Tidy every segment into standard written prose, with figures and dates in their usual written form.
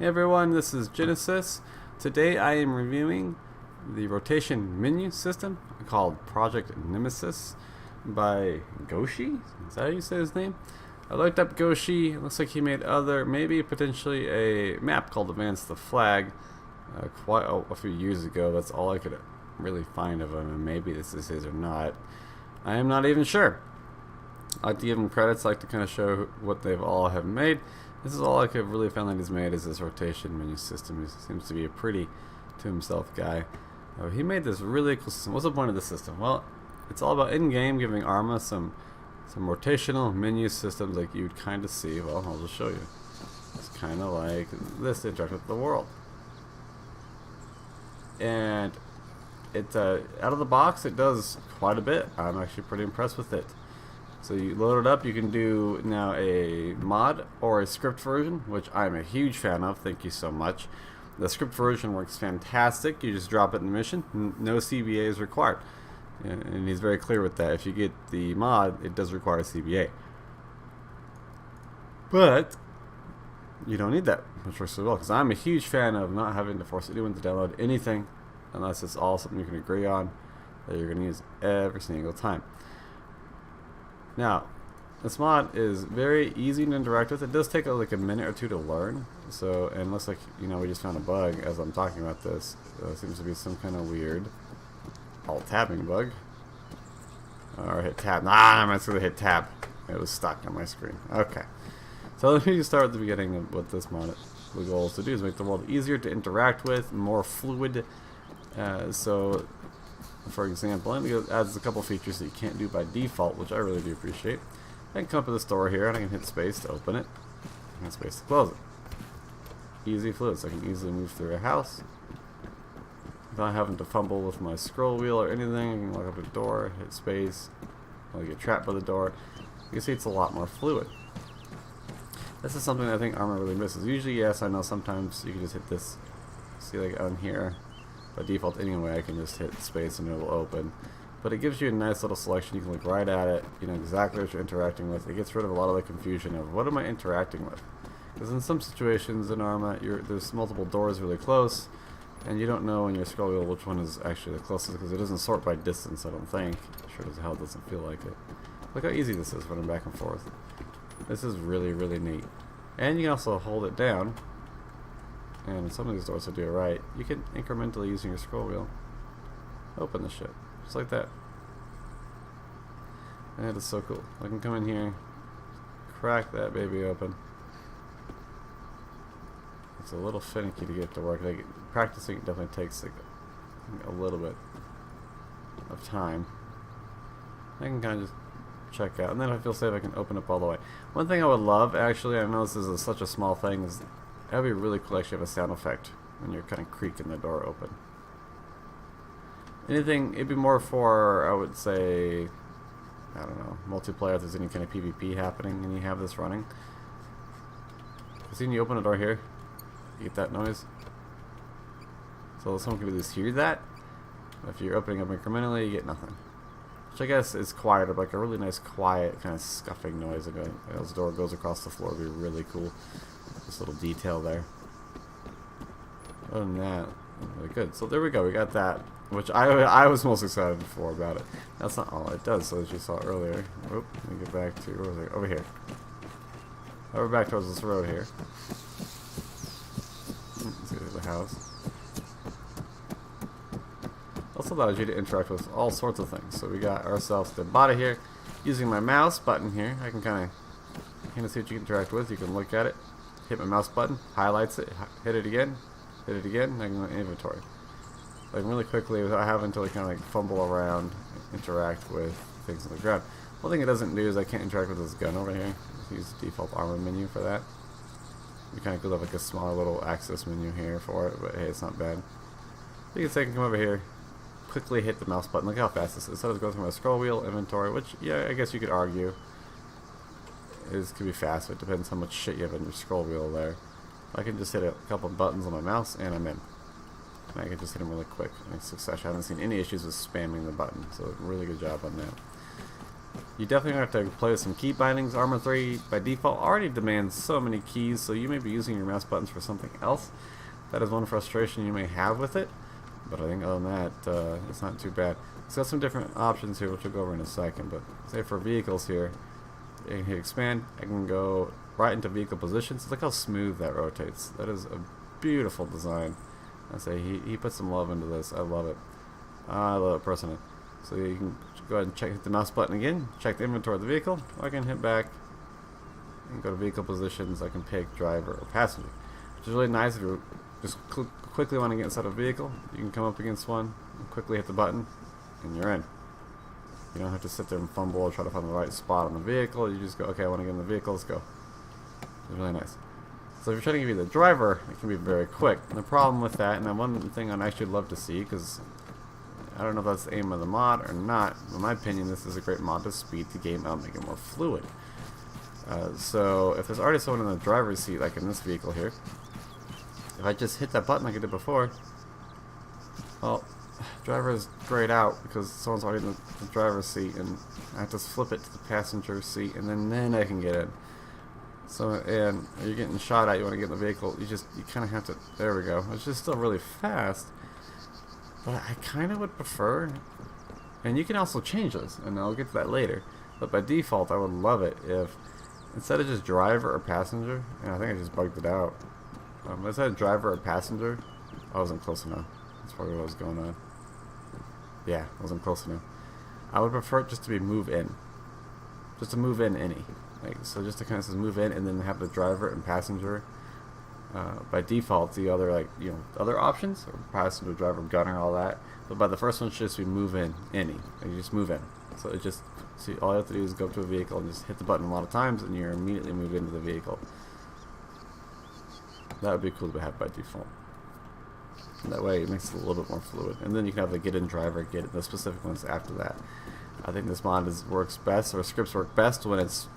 Hey everyone, this is Genesis. Today I am reviewing the rotation menu system called Project Nemesis by Goshi. Is that how you say his name? I looked up Goshi. It looks like he made maybe potentially a map called Advance the Flag quite a few years ago. That's all I could really find of him, and maybe this is his or not. I am not even sure. I like to give him credits. I like to kind of show what they've all have made. This is all I could really find that he's made is this rotation menu system. He seems to be a pretty to himself guy. He made this really cool system. What's the point of this system? Well, it's all about in-game giving Arma some rotational menu systems like you'd kind of see. Well, I'll just show you. It's kind of like this to interact with the world. And it out of the box, it does quite a bit. I'm actually pretty impressed with it. So you load it up, you can do now a mod or a script version, which I'm a huge fan of. Thank you so much. The script version works fantastic. You just drop it in the mission. No CBA is required. And he's very clear with that. If you get the mod, it does require a CBA. But you don't need that, which works really well, because I'm a huge fan of not having to force anyone to download anything unless it's all something you can agree on that you're going to use every single time. Now, this mod is very easy to interact with. It does take like a minute or two to learn. So, and it looks like, we just found a bug as I'm talking about this. Seems to be some kind of weird alt-tabbing bug. Or hit tab. Nah, I'm just going to hit tab. It was stuck on my screen. Okay. So let me just start at the beginning of what this mod, the goal is to do is make the world easier to interact with, more fluid. So, for example, it adds a couple features that you can't do by default, which I really do appreciate. I can come up to this door here, and I can hit space to open it, and hit space to close it. Easy fluid, so I can easily move through a house without having to fumble with my scroll wheel or anything. I can walk up to the door, hit space, I'll get trapped by the door. You can see it's a lot more fluid. This is something I think Arma really misses. Usually, yes, I know sometimes you can just hit this, see like on here. By default anyway, I can just hit space and it will open. But it gives you a nice little selection. You can look right at it. You know exactly what you're interacting with. It gets rid of a lot of the confusion of what am I interacting with. Because in some situations in Arma, there's multiple doors really close, and you don't know in your scroll wheel which one is actually the closest because it doesn't sort by distance, I don't think. Sure as hell doesn't feel like it. Look how easy this is running back and forth. This is really, really neat. And you can also hold it down. And some of these doors will do it right. You can incrementally, using your scroll wheel, open the shit. Just like that. And that is so cool. I can come in here, crack that baby open. It's a little finicky to get it to work. Like, practicing it definitely takes like a little bit of time. I can kind of just check out. And then if I feel safe, I can open up all the way. One thing I would love, actually, I know this is such a small thing, is that would be really cool to actually have a sound effect when you're kind of creaking the door open. It'd be more for, I would say, I don't know, multiplayer if there's any kind of PvP happening and you have this running. See when you open a door here, you get that noise. So someone could at least hear that. If you're opening up incrementally, you get nothing. Which I guess is quieter, but like a really nice quiet kind of scuffing noise. Like as the door goes across the floor, would be really cool. This little detail there. Other than that, really good. So there we go. We got that, which I was most excited for about it. That's not all it does. So as you saw earlier, let me get back to where was it? Over here. Over back towards this road here. Let's get to the house. Also allows you to interact with all sorts of things. So we got ourselves the body here. Using my mouse button here, I can kind of see what you can interact with. You can look at it. Hit my mouse button, highlights it, hit it again, and I can go in inventory. Like really quickly without having to kind of like fumble around, interact with things on the ground. One thing it doesn't do is I can't interact with this gun over here. Use the default Arma menu for that. You kind of could have like a smaller little access menu here for it, but hey, it's not bad. So you can say I can come over here, quickly hit the mouse button. Look how fast this is. So it's going through my scroll wheel, inventory, which yeah, I guess you could argue could be fast, but it depends how much shit you have on your scroll wheel there. I can just hit a couple of buttons on my mouse and I'm in. And I can just hit them really quick in succession. I haven't seen any issues with spamming the button, so really good job on that. You definitely have to play with some key bindings. Arma 3 by default already demands so many keys, so you may be using your mouse buttons for something else. That is one frustration you may have with it, but I think other than that, it's not too bad. It's got some different options here, which we'll go over in a second, but say for vehicles here, you can hit expand. I can go right into vehicle positions. Look how smooth that rotates. That is a beautiful design. I say he put some love into this. I love it. I love it personally. So you can go ahead and hit the mouse button again, check the inventory of the vehicle. I can hit back and go to vehicle positions. I can pick driver or passenger, which is really nice if you just quickly want to get inside a vehicle. You can come up against one and quickly hit the button and you're in. You don't have to sit there and fumble or try to find the right spot on the vehicle. You just go, okay, I want to get in the vehicle, let's go. It's really nice. So if you're trying to give you the driver, it can be very quick. And the problem with that, and one thing I'd actually love to see, because I don't know if that's the aim of the mod or not, but in my opinion, this is a great mod to speed the game out, make it more fluid. So if there's already someone in the driver's seat, like in this vehicle here, if I just hit that button like I did before, well, driver is grayed out because someone's already in the driver's seat, and I have to flip it to the passenger seat, and then I can get in. So, and you're getting shot at, you want to get in the vehicle, you kind of have to, there we go. It's just still really fast, but I kind of would prefer, and you can also change this, and I'll get to that later, but by default I would love it if, instead of just driver or passenger, and I think I just bugged it out, instead of driver or passenger, I wasn't close enough. That's probably what was going on. Yeah, I wasn't close enough. I would prefer it just to be move in. Just to move in any. Like, so just to kind of says move in and then have the driver and passenger. By default, the other, like, you know, other options, or passenger, driver, gunner, all that. But by the first one, it should just be move in any. And you just move in. So it just, see, all you have to do is go up to a vehicle and just hit the button a lot of times and you're immediately moved into the vehicle. That would be cool to have by default. That way it makes it a little bit more fluid. And then you can have the get in driver, get in the specific ones after that. I think this mod works best, or scripts work best when it's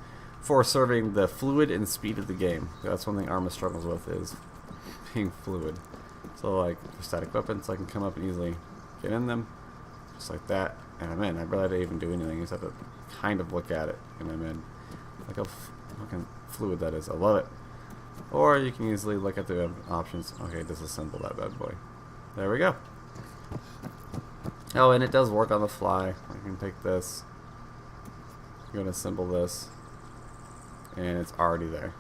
for serving the fluid and speed of the game. That's one thing Arma struggles with, is being fluid. So like for static weapons, I can come up and easily get in them, just like that, and I'm in. I barely had to even do anything. You just have to kind of look at it, and I'm in. Look how fucking fluid that is. I love it. Or you can easily look at the options. Okay, disassemble that bad boy. There we go. Oh, and it does work on the fly. I can take this, go to assemble this, and it's already there.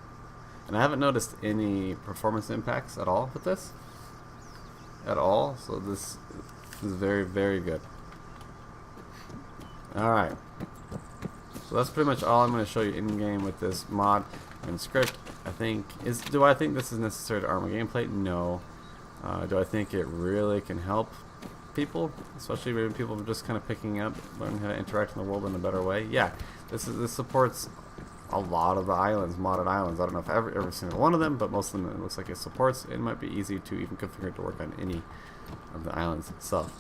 And I haven't noticed any performance impacts at all with this. At all. So this is very, very good. Alright. So that's pretty much all I'm going to show you in-game with this mod and script. Do I think this is necessary to Arma gameplay? No. Do I think it really can help people, especially when people are just kind of picking up, learning how to interact in the world in a better way? Yeah, this supports a lot of the islands, modded islands. I don't know if every single one of them, but most of them it looks like it supports. It might be easy to even configure to work on any of the islands itself.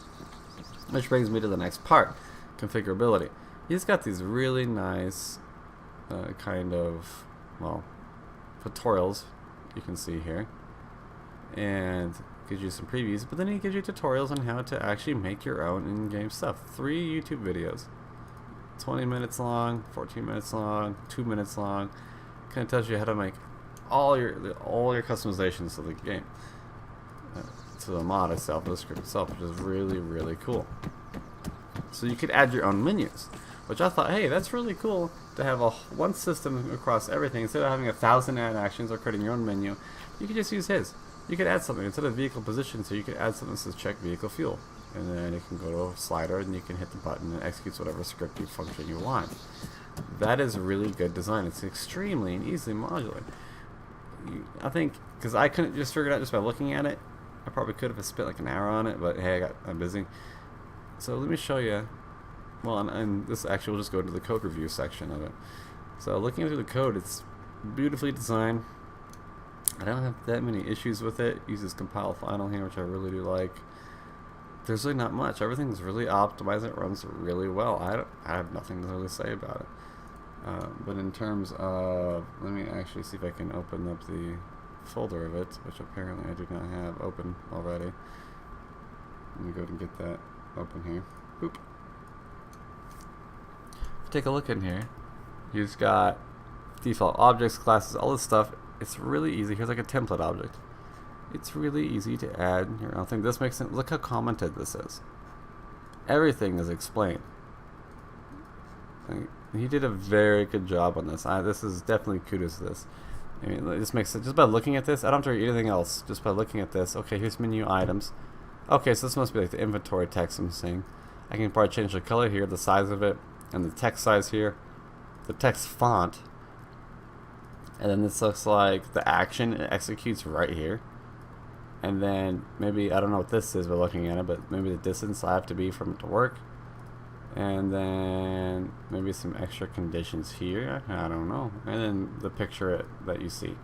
Which brings me to the next part, configurability. He's got these really nice kind of, well, tutorials you can see here, and gives you some previews, but then he gives you tutorials on how to actually make your own in-game stuff. 3 YouTube videos, 20 minutes long, 14 minutes long, 2 minutes long. Kind of tells you how to make all your customizations to the game, to the mod itself, the script itself, which is really, really cool. So you could add your own menus, which I thought, hey, that's really cool to have one system across everything. Instead of having 1,000 add actions or creating your own menu, you could just use his. You could add something instead of vehicle position, so you could add something that says check vehicle fuel, and then it can go to a slider and you can hit the button and it executes whatever script function you want. That is really good design. It's extremely and easily modular. I think, because I couldn't just figure it out just by looking at it. I probably could have spent like an hour on it, but hey, I'm busy. So let me show you. Well, and this actually will just go to the code review section of it. So looking through the code, it's beautifully designed. I don't have that many issues with it. It uses compile final here, which I really do like. There's really not much. Everything's really optimized. It runs really well. I have nothing to really say about it. But in terms of, let me actually see if I can open up the folder of it, which apparently I do not have open already. Let me go ahead and get that open here. Boop. take a look in here, you've got default objects, classes, all this stuff. It's really easy. Here's like a template object. It's really easy to add your own thing. This makes sense. Look how commented this is. Everything is explained. He did a very good job on this. This is definitely kudos to this. I mean, this makes sense. Just by looking at this, I don't have to read anything else. Just by looking at this. Okay, here's menu items. Okay, so this must be like the inventory text I'm seeing. I can probably change the color here, the size of it, and the text size here, the text font. And then this looks like the action it executes right here. And then maybe, I don't know what this is by looking at it, but maybe the distance I have to be from it to work. And then maybe some extra conditions here. I don't know. And then the picture that you see.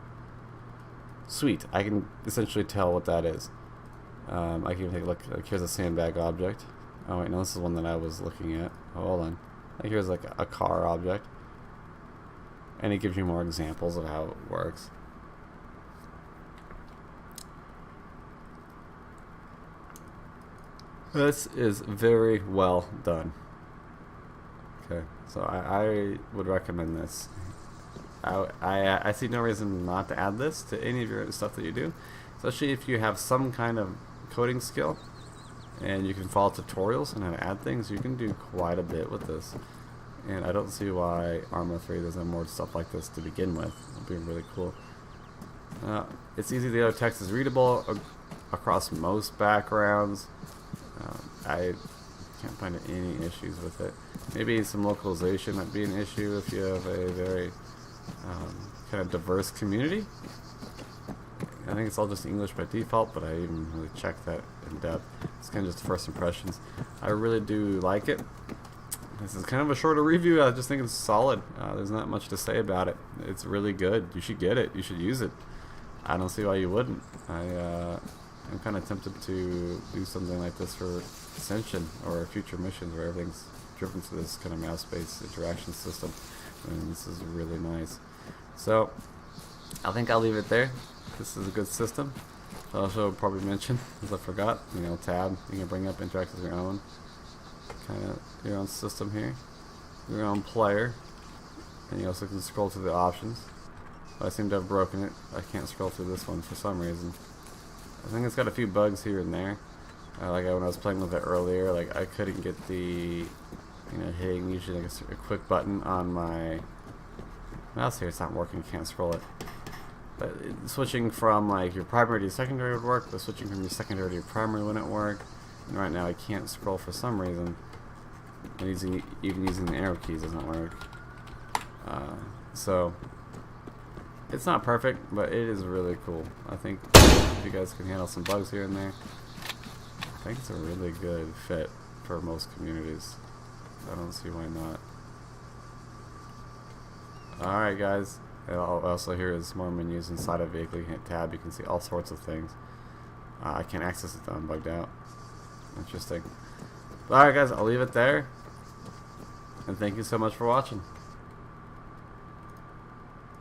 Sweet. I can essentially tell what that is. I can take a look. Like, here's a sandbag object. Oh wait, no, this is one that I was looking at. Oh, hold on. Like, here's like a car object. And it gives you more examples of how it works. This is very well done. Okay, so I would recommend this. I see no reason not to add this to any of your stuff that you do, especially if you have some kind of coding skill and you can follow tutorials on how to add things. You can do quite a bit with this, and I don't see why Arma 3 doesn't have more stuff like this to begin with. It'll be really cool. It's easy. The other text is readable across most backgrounds. I can't find any issues with it. Maybe some localization might be an issue if you have a very kind of diverse community. I think it's all just English by default, but I didn't really check that in depth. It's kind of just first impressions. I really do like it. This is kind of a shorter review. I just think it's solid. There's not much to say about it. It's really good. You should get it. You should use it. I don't see why you wouldn't. I'm kind of tempted to do something like this for Dissension or future missions where everything's driven to this kind of mouse-based interaction system. And this is really nice. So, I think I'll leave it there. This is a good system. I also probably mention, as I forgot, tab. You can bring up, interact with your own system here, your own player, and you also can scroll through the options. I seem to have broken it. I can't scroll through this one for some reason. I think it's got a few bugs here and there. Like when I was playing with it earlier, like I couldn't get the, hitting usually like a quick button on my mouse here. It's not working. Can't scroll it. But switching from like your primary to your secondary would work, but switching from your secondary to your primary wouldn't work. And right now I can't scroll for some reason. And even using the arrow keys doesn't work. So it's not perfect, but it is really cool. I think if you guys can handle some bugs here and there, I think it's a really good fit for most communities. I don't see why not. Alright guys, also here is more menus inside of vehicle. You hit tab, you can see all sorts of things. I can't access it though, I'm bugged out. Interesting. Alright guys, I'll leave it there. And thank you so much for watching.